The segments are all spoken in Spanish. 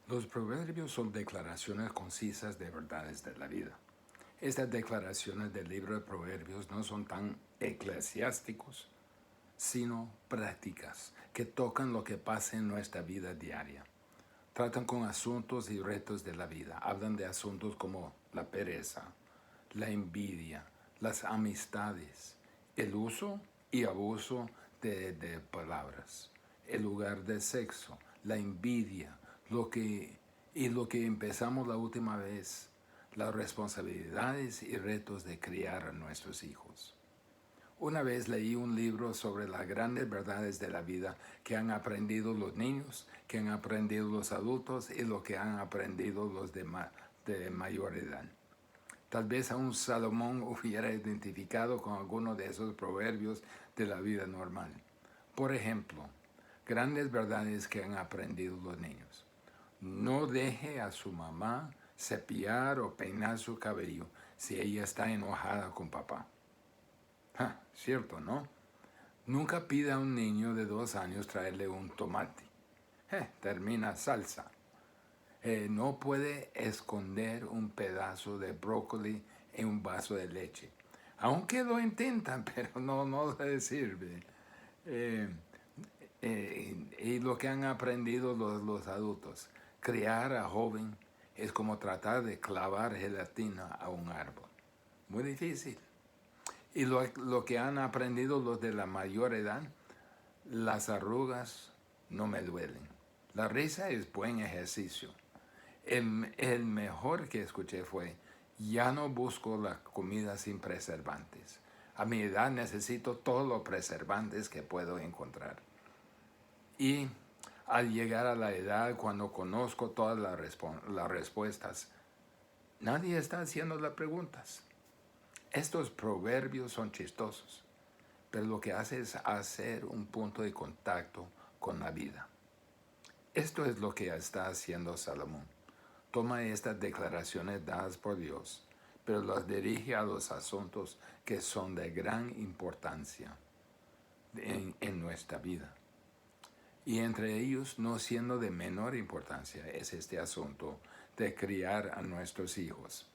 Los proverbios son declaraciones concisas de verdades de la vida. Estas declaraciones del libro de Proverbios no son tan eclesiásticos, sino prácticas que tocan lo que pasa en nuestra vida diaria. Tratan con asuntos y retos de la vida. Hablan de asuntos como la pereza, la envidia, las amistades, el uso y abuso de palabras, el lugar de sexo, la envidia, lo que empezamos la última vez, las responsabilidades y retos de criar a nuestros hijos. Una vez leí un libro sobre las grandes verdades de la vida que han aprendido los niños, que han aprendido los adultos y lo que han aprendido los de mayor edad. Tal vez aún Salomón hubiera identificado con alguno de esos proverbios de la vida normal. Por ejemplo, grandes verdades que han aprendido los niños. No deje a su mamá cepillar o peinar su cabello si ella está enojada con papá. Cierto, ¿no? Nunca pida a un niño de 2 años traerle un tomate. Termina salsa. No puede esconder un pedazo de brócoli en un vaso de leche. Aunque lo intentan, pero no les sirve. Y lo que han aprendido los adultos, criar a joven es como tratar de clavar gelatina a un árbol. Muy difícil. Y lo que han aprendido los de la mayor edad, las arrugas no me duelen. La risa es buen ejercicio. El mejor que escuché fue, ya no busco la comida sin preservantes. A mi edad necesito todos los preservantes que puedo encontrar. Y al llegar a la edad, cuando conozco todas las respuestas, nadie está haciendo las preguntas. Estos proverbios son chistosos, pero lo que hace es hacer un punto de contacto con la vida. Esto es lo que está haciendo Salomón. Toma estas declaraciones dadas por Dios, pero las dirige a los asuntos que son de gran importancia en nuestra vida. Y entre ellos, no siendo de menor importancia, es este asunto de criar a nuestros hijos.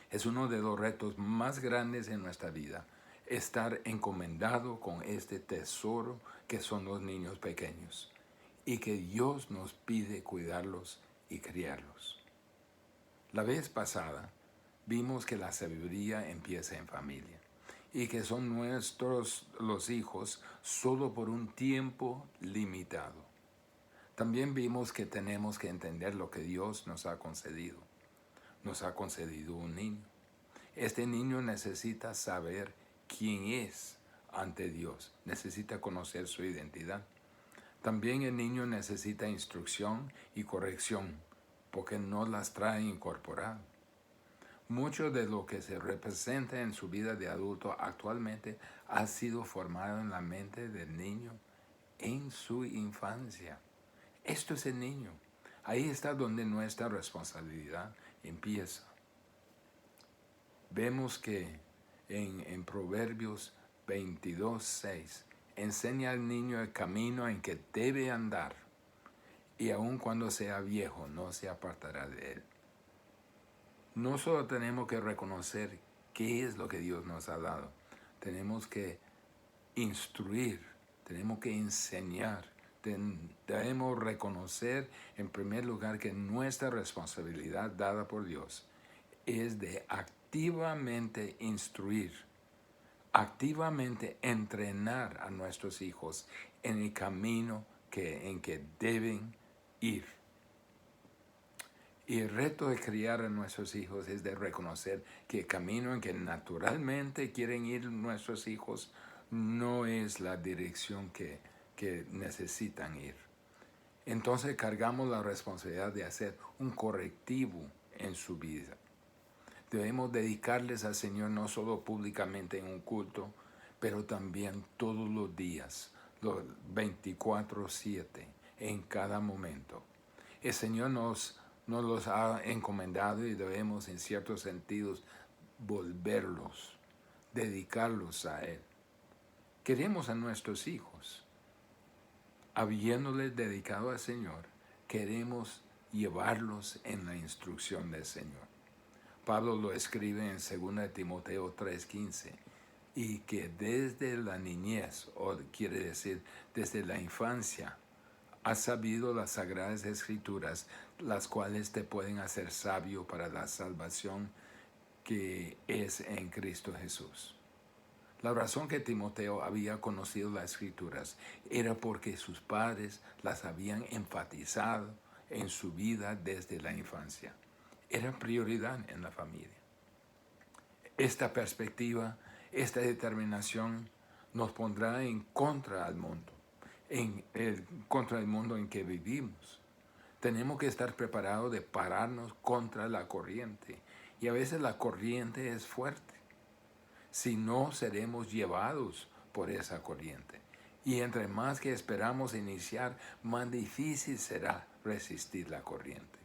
Es uno de los retos más grandes en nuestra vida, estar encomendado con este tesoro que son los niños pequeños y que Dios nos pide cuidarlos y criarlos. La vez pasada vimos que la sabiduría empieza en familia y que son nuestros los hijos solo por un tiempo limitado. También vimos que tenemos que entender lo que Dios nos ha concedido. Nos ha concedido un niño. Este niño necesita saber quién es ante Dios, necesita conocer su identidad. También el niño necesita instrucción y corrección, porque no las trae incorporado. Mucho de lo que se representa en su vida de adulto actualmente ha sido formado en la mente del niño en su infancia. Esto es el niño. Ahí está donde nuestra responsabilidad empieza. Vemos que en Proverbios 22:6 enseña al niño el camino en que debe andar, y aun cuando sea viejo no se apartará de él. No solo tenemos que reconocer qué es lo que Dios nos ha dado, tenemos que instruir, tenemos que enseñar, debemos reconocer en primer lugar que nuestra responsabilidad dada por Dios es de activamente instruir, activamente entrenar a nuestros hijos en el camino en que deben ir. Y el reto de criar a nuestros hijos es de reconocer que el camino en que naturalmente quieren ir nuestros hijos no es la dirección que necesitan ir. Entonces cargamos la responsabilidad de hacer un correctivo en su vida. Debemos dedicarles al Señor no solo públicamente en un culto, pero también todos los días, los 24/7, en cada momento. El Señor nos los ha encomendado y debemos en ciertos sentidos volverlos, dedicarlos a Él. Queremos a nuestros hijos, habiéndoles dedicado al Señor, queremos llevarlos en la instrucción del Señor. Pablo lo escribe en 2 Timoteo 3:15, y que desde la niñez, o quiere decir desde la infancia, has sabido las sagradas escrituras, las cuales te pueden hacer sabio para la salvación que es en Cristo Jesús. La razón que Timoteo había conocido las escrituras era porque sus padres las habían enfatizado en su vida desde la infancia. Era prioridad en la familia. Esta perspectiva, esta determinación nos pondrá en contra del mundo, contra el mundo en que vivimos. Tenemos que estar preparados de pararnos contra la corriente. Y a veces la corriente es fuerte. Si no, seremos llevados por esa corriente. Y entre más que esperamos iniciar, más difícil será resistir la corriente.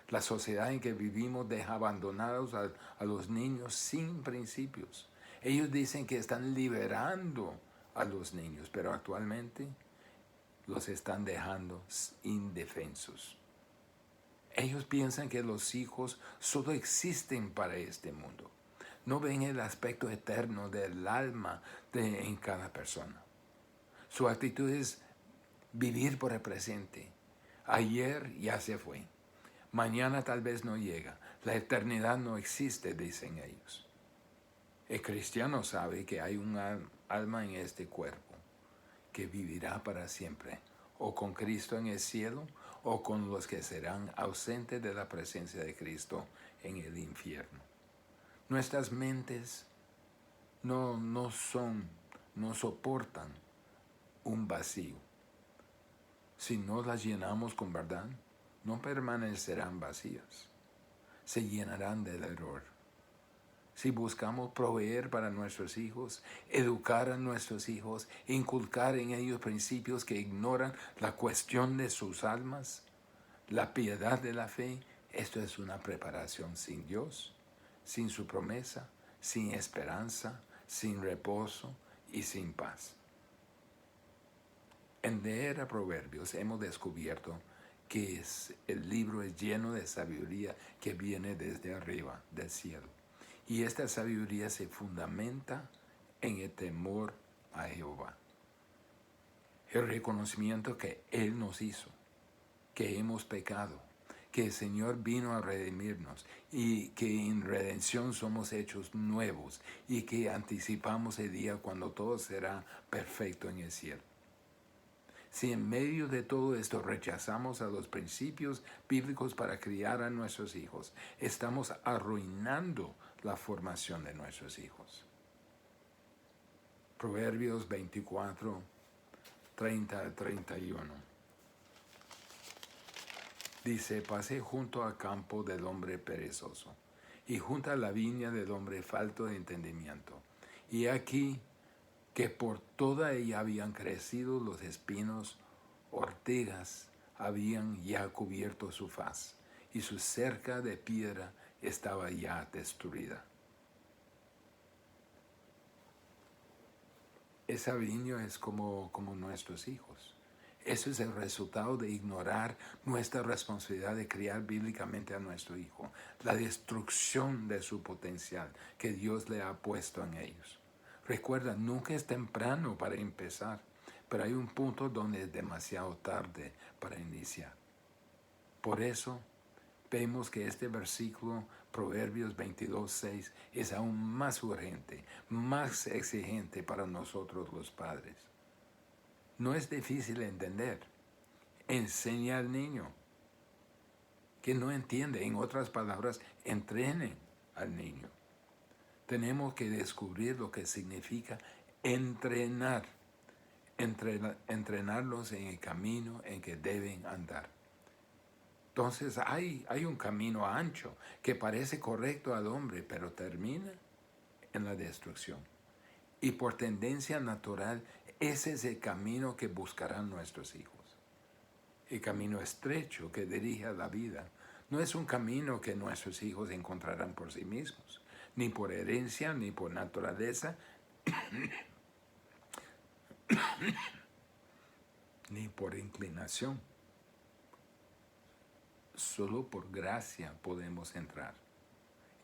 La sociedad en que vivimos deja abandonados a los niños sin principios. Ellos dicen que están liberando a los niños, pero actualmente los están dejando indefensos. Ellos piensan que los hijos solo existen para este mundo. No ven el aspecto eterno del alma en cada persona. Su actitud es vivir por el presente. Ayer ya se fue. Mañana tal vez no llega. La eternidad no existe, dicen ellos. El cristiano sabe que hay un alma en este cuerpo que vivirá para siempre, o con Cristo en el cielo, o con los que serán ausentes de la presencia de Cristo en el infierno. Nuestras mentes no soportan un vacío. Si no las llenamos con verdad, no permanecerán vacías, se llenarán del error. Si buscamos proveer para nuestros hijos, educar a nuestros hijos, inculcar en ellos principios que ignoran la cuestión de sus almas, la piedad de la fe, esto es una preparación sin Dios, sin su promesa, sin esperanza, sin reposo y sin paz. En leer a Proverbios hemos descubierto que el libro es lleno de sabiduría que viene desde arriba, del cielo. Y esta sabiduría se fundamenta en el temor a Jehová. El reconocimiento que Él nos hizo, que hemos pecado, que el Señor vino a redimirnos y que en redención somos hechos nuevos y que anticipamos el día cuando todo será perfecto en el cielo. Si en medio de todo esto rechazamos a los principios bíblicos para criar a nuestros hijos, estamos arruinando la formación de nuestros hijos. Proverbios 24, 30 al 31. Dice: pasé junto al campo del hombre perezoso y junto a la viña del hombre falto de entendimiento. Y aquí que por toda ella habían crecido los espinos, ortigas habían ya cubierto su faz, y su cerca de piedra estaba ya destruida. Esa viña es como nuestros hijos. Eso es el resultado de ignorar nuestra responsabilidad de criar bíblicamente a nuestro hijo, la destrucción de su potencial que Dios le ha puesto en ellos. Recuerda, nunca es temprano para empezar, pero hay un punto donde es demasiado tarde para iniciar. Por eso vemos que este versículo, Proverbios 22:6, es aún más urgente, más exigente para nosotros los padres. No es difícil entender. Enseña al niño que no entiende. En otras palabras, entrenen al niño. Tenemos que descubrir lo que significa entrenar. Entrenarlos en el camino en que deben andar. Entonces hay un camino ancho que parece correcto al hombre, pero termina en la destrucción. Y por tendencia natural, ese es el camino que buscarán nuestros hijos. El camino estrecho que dirige a la vida no es un camino que nuestros hijos encontrarán por sí mismos, ni por herencia, ni por naturaleza, ni por inclinación. solo por gracia podemos entrar.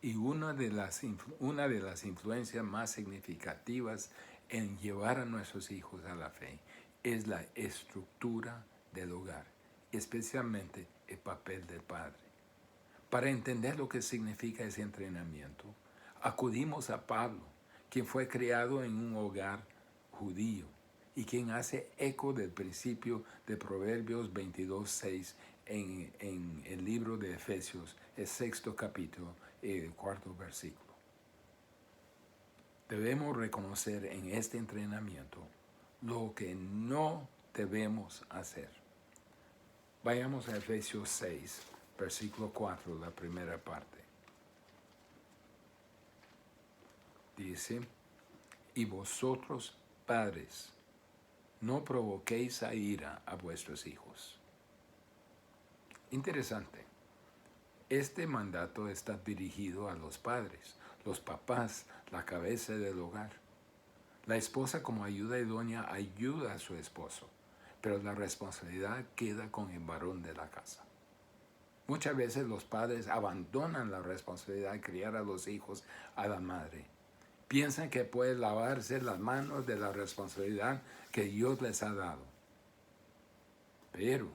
Y una de las influencias más significativas en llevar a nuestros hijos a la fe es la estructura del hogar, especialmente el papel del padre. Para entender lo que significa ese entrenamiento, acudimos a Pablo, quien fue criado en un hogar judío y quien hace eco del principio de Proverbios 22:6 en el libro de Efesios, el 6º capítulo, el 4º versículo. Debemos reconocer en este entrenamiento lo que no debemos hacer. Vayamos a Efesios 6, versículo 4, la primera parte. Dice, y vosotros, padres, no provoquéis a ira a vuestros hijos. Interesante. Este mandato está dirigido a los padres, los papás, la cabeza del hogar. La esposa como ayuda idónea ayuda a su esposo, pero la responsabilidad queda con el varón de la casa. Muchas veces los padres abandonan la responsabilidad de criar a los hijos a la madre. Piensan que pueden lavarse las manos de la responsabilidad que Dios les ha dado. Pero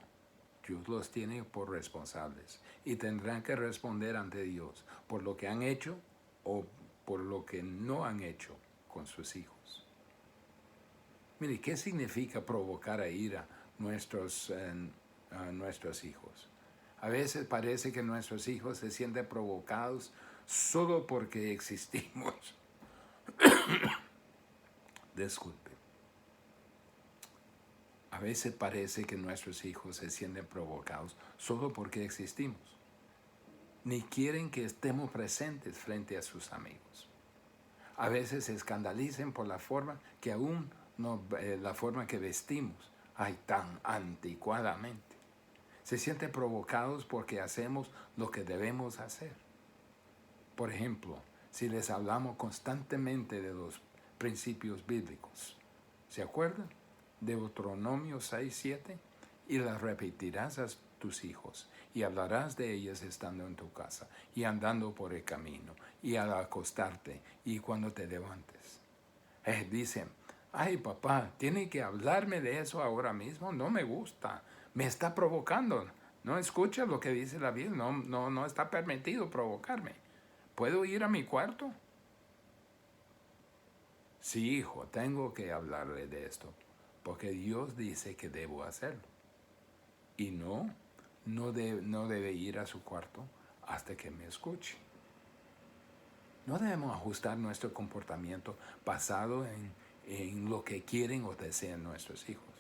Dios los tiene por responsables y tendrán que responder ante Dios por lo que han hecho o por lo que no han hecho con sus hijos. Mire, ¿qué significa provocar a ira a nuestros hijos? A veces parece que nuestros hijos se sienten provocados solo porque existimos. Disculpe. A veces parece que nuestros hijos se sienten provocados solo porque existimos. Ni quieren que estemos presentes frente a sus amigos. A veces se escandalizan por la forma que la forma que vestimos, tan anticuadamente. Se sienten provocados porque hacemos lo que debemos hacer. Por ejemplo, si les hablamos constantemente de los principios bíblicos, ¿se acuerdan? Deuteronomio 6:7, y las repetirás a tus hijos, y hablarás de ellas estando en tu casa, y andando por el camino, y al acostarte, y cuando te levantes. Dicen, ay papá, tiene que hablarme de eso ahora mismo, no me gusta, me está provocando. No escucha lo que dice la Biblia, no está permitido provocarme. ¿Puedo ir a mi cuarto? Sí, hijo, tengo que hablarle de esto, porque Dios dice que debo hacerlo. Y no debe ir a su cuarto hasta que me escuche. No debemos ajustar nuestro comportamiento basado en lo que quieren o desean nuestros hijos.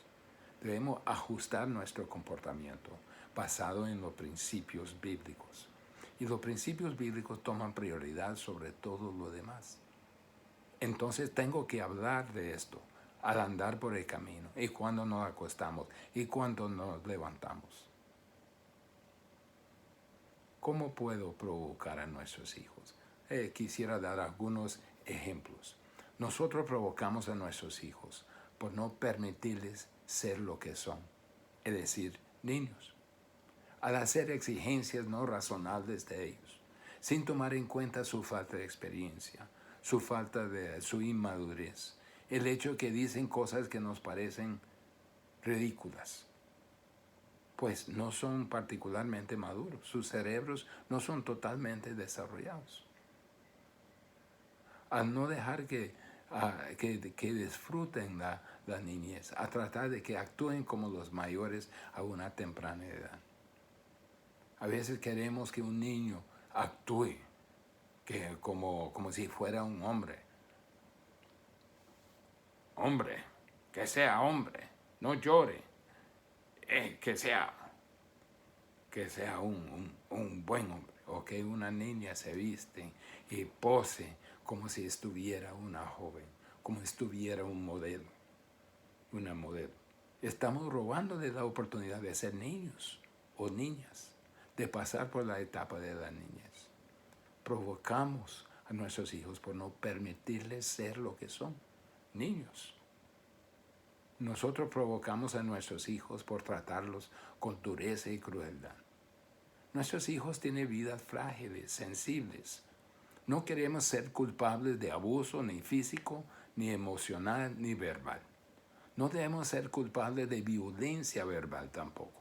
Debemos ajustar nuestro comportamiento basado en los principios bíblicos. Y los principios bíblicos toman prioridad sobre todo lo demás. Entonces tengo que hablar de esto al andar por el camino, y cuando nos acostamos, y cuando nos levantamos. ¿Cómo puedo provocar a nuestros hijos? Quisiera dar algunos ejemplos. Nosotros provocamos a nuestros hijos por no permitirles ser lo que son, es decir, niños, al hacer exigencias no razonables de ellos, sin tomar en cuenta su falta de experiencia, su inmadurez, el hecho que dicen cosas que nos parecen ridículas, pues no son particularmente maduros, sus cerebros no son totalmente desarrollados. Al no dejar que disfruten la niñez, a tratar de que actúen como los mayores a una temprana edad. A veces queremos que un niño actúe como si fuera un hombre. Hombre, que sea hombre, no llore, que sea un buen hombre, o que una niña se viste y pose como si estuviera una joven, como si estuviera una modelo. Estamos robando de la oportunidad de ser niños o niñas, de pasar por la etapa de la niñez. Provocamos a nuestros hijos por no permitirles ser lo que son, niños. Nosotros provocamos a nuestros hijos por tratarlos con dureza y crueldad. Nuestros hijos tienen vidas frágiles, sensibles. No queremos ser culpables de abuso ni físico, ni emocional, ni verbal. No debemos ser culpables de violencia verbal tampoco.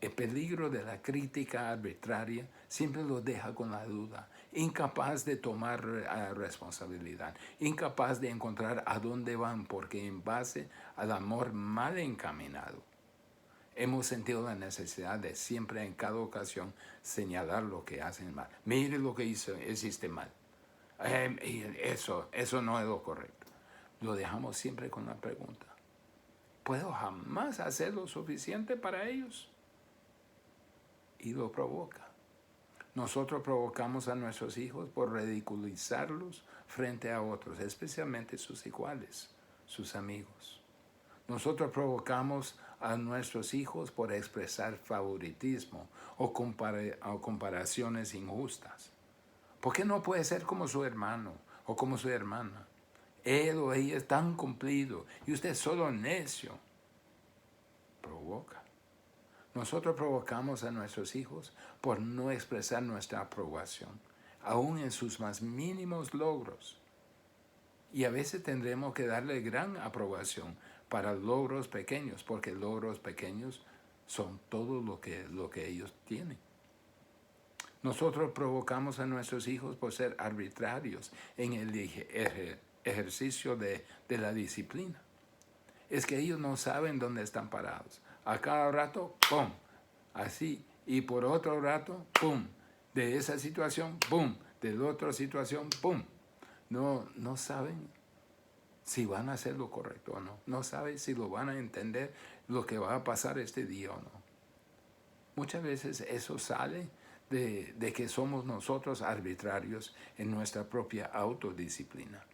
El peligro de la crítica arbitraria siempre los deja con la duda, incapaz de tomar responsabilidad, incapaz de encontrar a dónde van, porque en base al amor mal encaminado, hemos sentido la necesidad de siempre, en cada ocasión, señalar lo que hacen mal. Mire lo que hiciste mal. Eso no es lo correcto. Lo dejamos siempre con la pregunta: ¿puedo jamás hacer lo suficiente para ellos? Y lo provoca. Nosotros provocamos a nuestros hijos por ridiculizarlos frente a otros, especialmente sus iguales, sus amigos. Nosotros provocamos a nuestros hijos por expresar favoritismo o comparaciones injustas. ¿Por qué no puede ser como su hermano o como su hermana? Él o ella es tan cumplido y usted es solo necio. Provoca. Nosotros provocamos a nuestros hijos por no expresar nuestra aprobación, aún en sus más mínimos logros. Y a veces tendremos que darle gran aprobación para logros pequeños, porque logros pequeños son todo lo que ellos tienen. Nosotros provocamos a nuestros hijos por ser arbitrarios en el ejercicio de la disciplina. Es que ellos no saben dónde están parados. A cada rato, ¡pum!, así. Y por otro rato, ¡pum!, de esa situación, ¡pum!, de la otra situación, ¡pum! No saben si van a hacer lo correcto o no. No saben si lo van a entender, lo que va a pasar este día o no. Muchas veces eso sale de que somos nosotros arbitrarios en nuestra propia autodisciplina.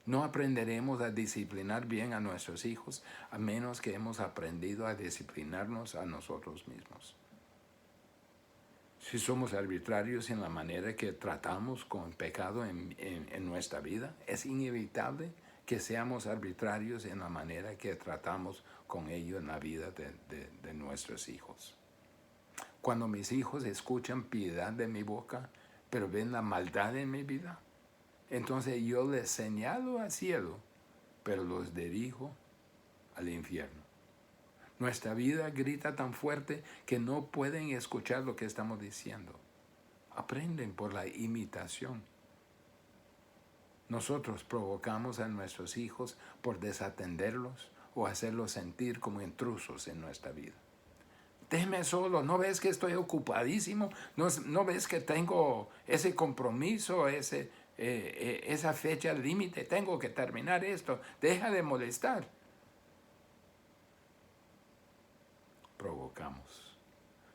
No aprenderemos a disciplinar bien a nuestros hijos a menos que hemos aprendido a disciplinarnos a nosotros mismos. Si somos arbitrarios en la manera que tratamos con pecado en nuestra vida, es inevitable que seamos arbitrarios en la manera que tratamos con ello en la vida de nuestros hijos. Cuando mis hijos escuchan piedad de mi boca, pero ven la maldad en mi vida, entonces yo les señalo al cielo, pero los dirijo al infierno. Nuestra vida grita tan fuerte que no pueden escuchar lo que estamos diciendo. Aprenden por la imitación. Nosotros provocamos a nuestros hijos por desatenderlos o hacerlos sentir como intrusos en nuestra vida. Déjeme solo, ¿no ves que estoy ocupadísimo? ¿No ves que tengo ese compromiso, esa fecha límite? Tengo que terminar esto. Deja de molestar. Provocamos.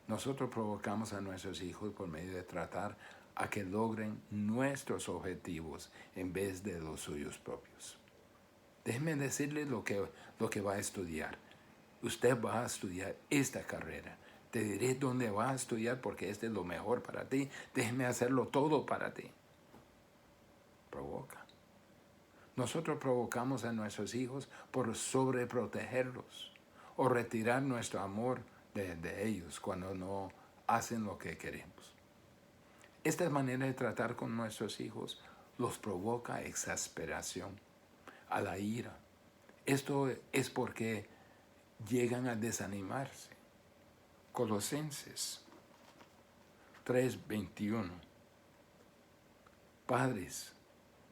Nosotros provocamos a nuestros hijos por medio de tratar a que logren nuestros objetivos en vez de los suyos propios. Déjeme decirle lo que va a estudiar. Usted va a estudiar esta carrera. Te diré dónde va a estudiar porque este es lo mejor para ti. Déjeme hacerlo todo para ti. Provoca. Nosotros provocamos a nuestros hijos por sobreprotegerlos o retirar nuestro amor de ellos cuando no hacen lo que queremos. Esta manera de tratar con nuestros hijos los provoca exasperación, a la ira. Esto es porque llegan a desanimarse. Colosenses 3:21. Padres,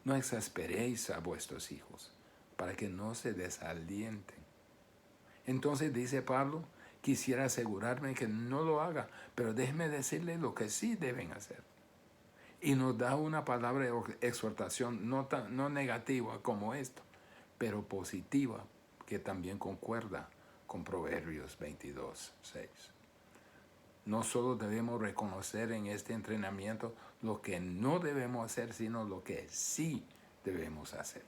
no exasperéis a vuestros hijos, para que no se desalienten. Entonces dice Pablo, quisiera asegurarme que no lo haga, pero déjeme decirle lo que sí deben hacer. Y nos da una palabra de exhortación no negativa como esto, pero positiva, que también concuerda con Proverbios 22:6. No solo debemos reconocer en este entrenamiento lo que no debemos hacer, sino lo que sí debemos hacer.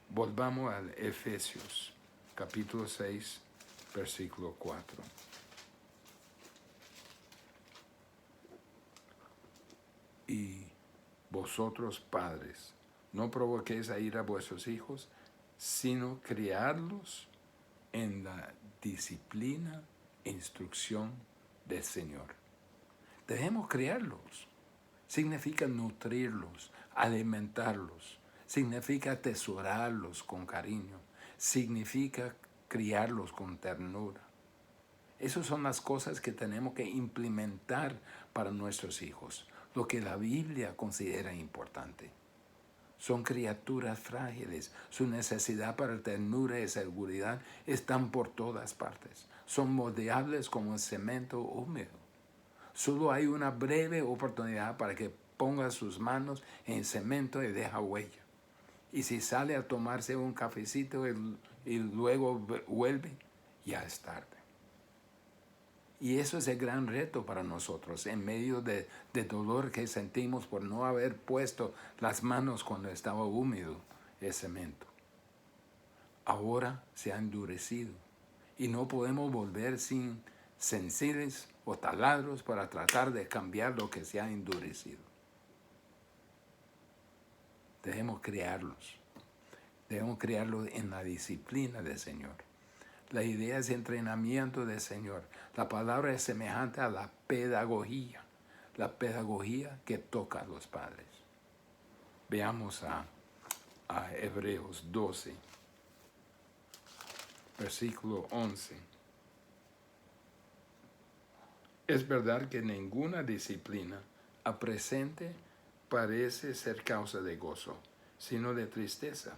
Volvamos a Efesios, capítulo 6, versículo 4. Y vosotros, padres, no provoquéis a ira a vuestros hijos, sino criadlos en la disciplina e instrucción del Señor. Debemos criarlos. Significa nutrirlos, alimentarlos. Significa atesorarlos con cariño. Significa criarlos con ternura. Esas son las cosas que tenemos que implementar para nuestros hijos, lo que la Biblia considera importante. Son criaturas frágiles, su necesidad para ternura y seguridad están por todas partes. Son moldeables como el cemento húmedo. Solo hay una breve oportunidad para que ponga sus manos en el cemento y deja huella. Y si sale a tomarse un cafecito y luego vuelve, ya es tarde. Y eso es el gran reto para nosotros, en medio de dolor que sentimos por no haber puesto las manos cuando estaba húmedo el cemento. Ahora se ha endurecido y no podemos volver sin sensibles o taladros para tratar de cambiar lo que se ha endurecido. Debemos criarlos en la disciplina del Señor. La idea es entrenamiento del Señor. La palabra es semejante a la pedagogía que toca a los padres. Veamos a Hebreos 12, versículo 11. Es verdad que ninguna disciplina a presente parece ser causa de gozo, sino de tristeza,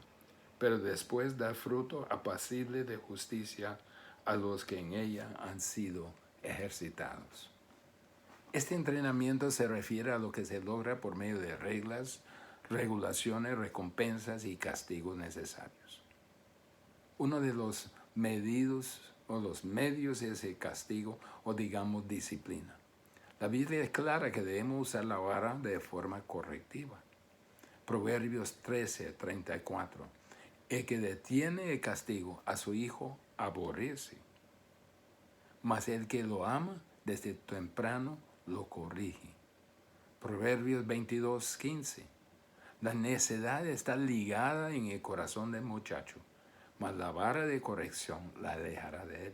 pero después da fruto apacible de justicia a los que en ella han sido ejercitados. Este entrenamiento se refiere a lo que se logra por medio de reglas, regulaciones, recompensas y castigos necesarios. Uno de los medios es el castigo o digamos disciplina. La Biblia es clara que debemos usar la vara de forma correctiva. Proverbios 13:34. El que detiene el castigo a su hijo aborrece, mas el que lo ama desde temprano lo corrige. Proverbios 22:15. La necedad está ligada en el corazón del muchacho, mas la vara de corrección la alejará de él.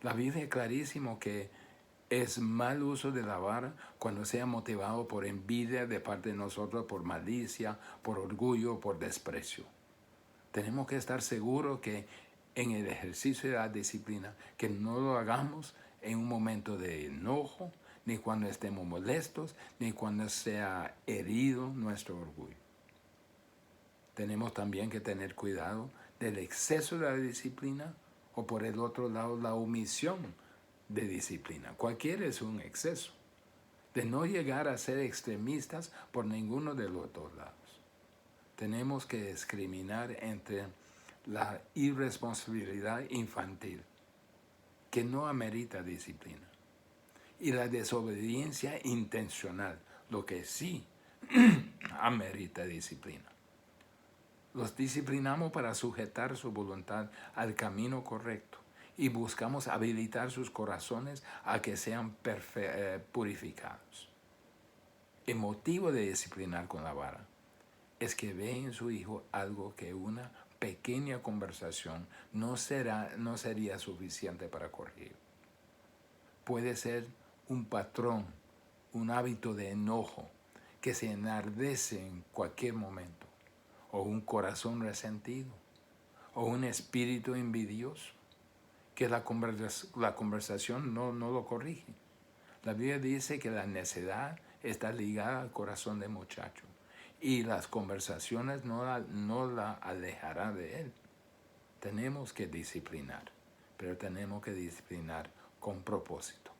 La Biblia es clarísimo que es mal uso de la vara cuando sea motivado por envidia de parte de nosotros, por malicia, por orgullo, por desprecio. Tenemos que estar seguros que en el ejercicio de la disciplina, que no lo hagamos en un momento de enojo, ni cuando estemos molestos, ni cuando sea herido nuestro orgullo. Tenemos también que tener cuidado del exceso de la disciplina o por el otro lado la omisión de disciplina. Cualquiera es un exceso. De no llegar a ser extremistas por ninguno de los dos lados. Tenemos que discriminar entre la irresponsabilidad infantil, que no amerita disciplina, y la desobediencia intencional, lo que sí amerita disciplina. Los disciplinamos para sujetar su voluntad al camino correcto y buscamos habilitar sus corazones a que sean purificados. El motivo de disciplinar con la vara es que ve en su hijo algo que una pequeña conversación no sería suficiente para corregir. Puede ser un patrón, un hábito de enojo que se enardece en cualquier momento, o un corazón resentido, o un espíritu envidioso, que la conversación no lo corrige. La Biblia dice que la necedad está ligada al corazón del muchacho y las conversaciones no la alejará de él. Tenemos que disciplinar, pero tenemos que disciplinar con propósito.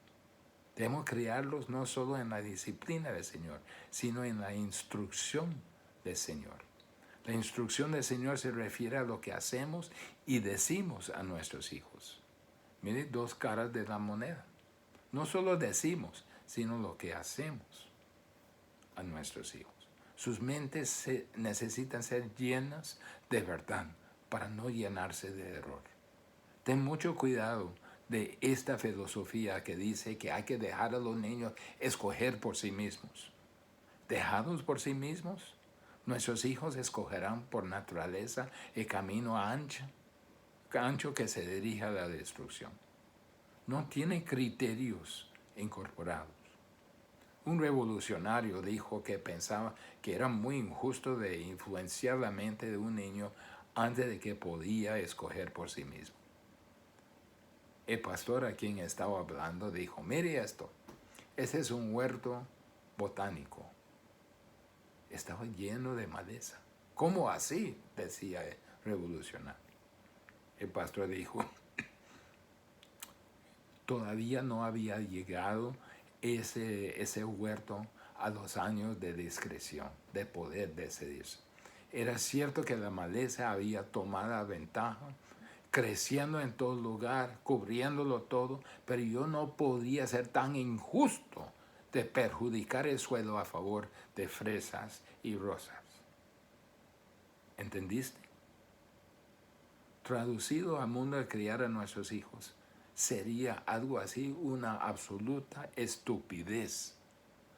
Debemos criarlos no solo en la disciplina del Señor, sino en la instrucción del Señor. La instrucción del Señor se refiere a lo que hacemos y decimos a nuestros hijos. Mire, dos caras de la moneda. No solo decimos, sino lo que hacemos a nuestros hijos. Sus mentes necesitan ser llenas de verdad para no llenarse de error. Ten mucho cuidado de esta filosofía que dice que hay que dejar a los niños escoger por sí mismos. Dejados por sí mismos, nuestros hijos escogerán por naturaleza el camino ancho que se dirige a la destrucción. No tiene criterios incorporados. Un revolucionario dijo que pensaba que era muy injusto de influenciar la mente de un niño antes de que podía escoger por sí mismo. El pastor a quien estaba hablando dijo, mire esto, ese es un huerto botánico. Estaba lleno de maleza. ¿Cómo así?, decía el revolucionario. El pastor dijo, todavía no había llegado ese huerto a los años de discreción, de poder decidirse. Era cierto que la maleza había tomado ventaja, creciendo en todo lugar, cubriéndolo todo, pero yo no podía ser tan injusto de perjudicar el suelo a favor de fresas y rosas. ¿Entendiste? Traducido al mundo de criar a nuestros hijos, sería algo así, una absoluta estupidez.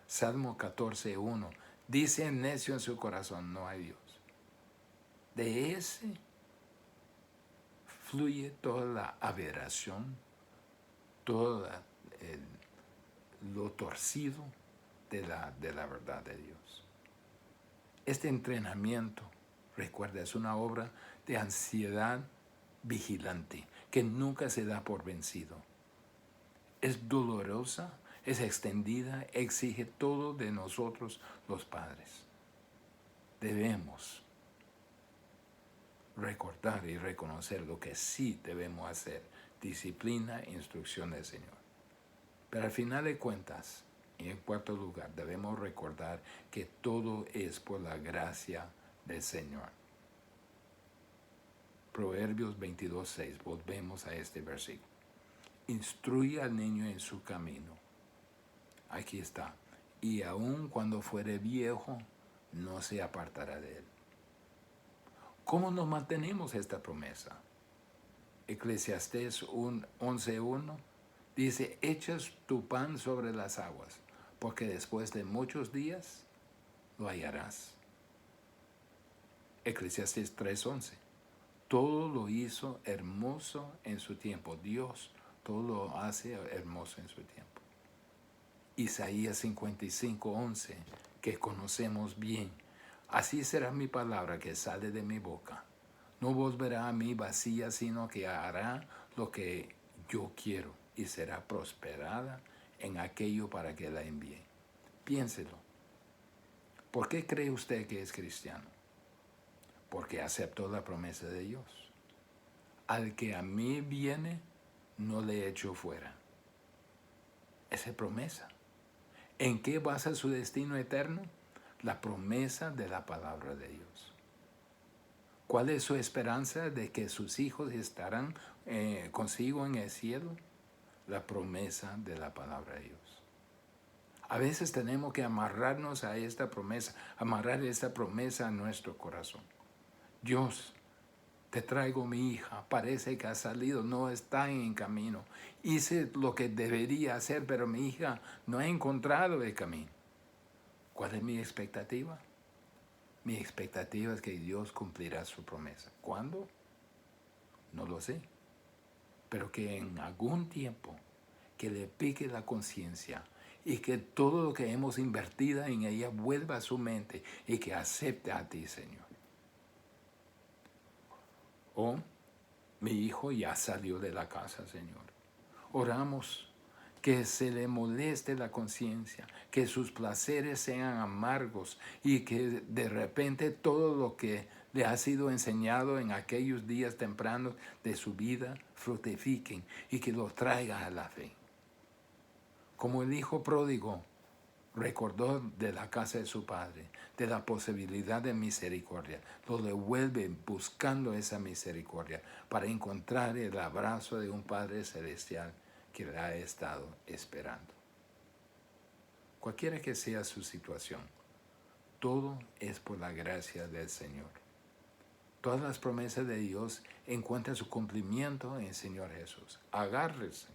Salmo 14:1 dice el necio en su corazón, no hay Dios. De ese fluye toda la aberración, todo lo torcido de la verdad de Dios. Este entrenamiento, recuerda, es una obra de ansiedad vigilante que nunca se da por vencido. Es dolorosa, es extendida, exige todo de nosotros los padres. Debemos recordar y reconocer lo que sí debemos hacer, disciplina e instrucción del Señor. Pero al final de cuentas, y en cuarto lugar, debemos recordar que todo es por la gracia del Señor. Proverbios 22:6, volvemos a este versículo. Instruye al niño en su camino. Aquí está. Y aun cuando fuere viejo, no se apartará de él. ¿Cómo nos mantenemos esta promesa? Eclesiastés 11:1 dice, echas tu pan sobre las aguas, porque después de muchos días lo hallarás. Eclesiastés 3:11, todo lo hizo hermoso en su tiempo. Dios todo lo hace hermoso en su tiempo. Isaías 55:11, que conocemos bien. Así será mi palabra que sale de mi boca. No volverá a mí vacía, sino que hará lo que yo quiero y será prosperada en aquello para que la envíe. Piénselo. ¿Por qué cree usted que es cristiano? Porque aceptó la promesa de Dios. Al que a mí viene, no le echo fuera. Esa es promesa. ¿En qué basa su destino eterno? La promesa de la palabra de Dios. ¿Cuál es su esperanza de que sus hijos estarán consigo en el cielo? La promesa de la palabra de Dios. A veces tenemos que amarrarnos a esta promesa, amarrar esta promesa a nuestro corazón. Dios, te traigo mi hija, parece que ha salido, no está en camino. Hice lo que debería hacer, pero mi hija no ha encontrado el camino. ¿Cuál es mi expectativa? Mi expectativa es que Dios cumplirá su promesa. ¿Cuándo? No lo sé. Pero que en algún tiempo que le pique la conciencia y que todo lo que hemos invertido en ella vuelva a su mente y que acepte a ti, Señor. O mi hijo ya salió de la casa, Señor. Oramos que se le moleste la conciencia, que sus placeres sean amargos y que de repente todo lo que le ha sido enseñado en aquellos días tempranos de su vida fructifiquen y que los traiga a la fe. Como el hijo pródigo recordó de la casa de su padre, de la posibilidad de misericordia, lo devuelve buscando esa misericordia para encontrar el abrazo de un Padre Celestial que le ha estado esperando. Cualquiera que sea su situación, todo es por la gracia del Señor. Todas las promesas de Dios encuentran su cumplimiento en el Señor Jesús. Agárrese,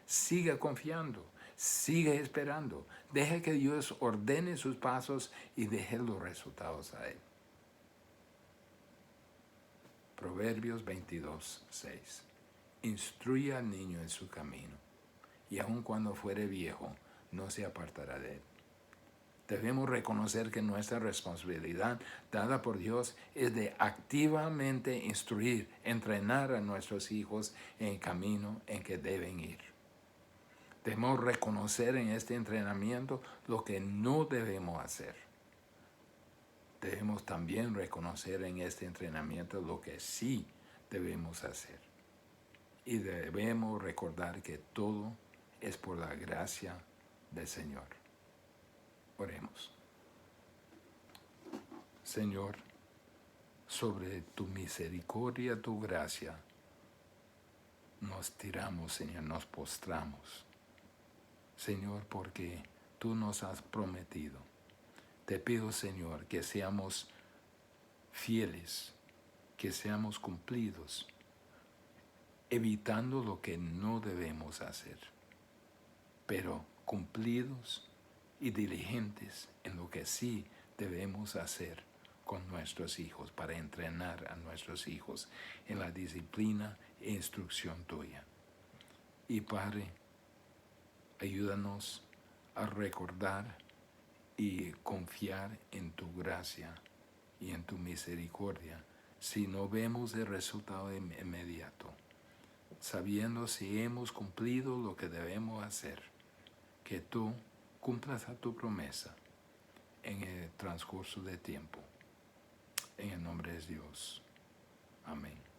siga confiando, siga esperando. Deje que Dios ordene sus pasos y deje los resultados a Él. Proverbios 22:6. Instruye al niño en su camino, y aun cuando fuere viejo, no se apartará de él. Debemos reconocer que nuestra responsabilidad dada por Dios es de activamente instruir, entrenar a nuestros hijos en el camino en que deben ir. Debemos reconocer en este entrenamiento lo que no debemos hacer. Debemos también reconocer en este entrenamiento lo que sí debemos hacer. Y debemos recordar que todo es por la gracia del Señor. Oremos. Señor, sobre tu misericordia, tu gracia, nos tiramos, Señor, nos postramos. Señor, porque tú nos has prometido. Te pido, Señor, que seamos fieles, que seamos cumplidos, evitando lo que no debemos hacer, pero cumplidos y diligentes en lo que sí debemos hacer con nuestros hijos, para entrenar a nuestros hijos en la disciplina e instrucción tuya. Y Padre, ayúdanos a recordar y confiar en tu gracia y en tu misericordia si no vemos el resultado inmediato, sabiendo si hemos cumplido lo que debemos hacer, que tú cumplas a tu promesa en el transcurso del tiempo. En el nombre de Dios. Amén.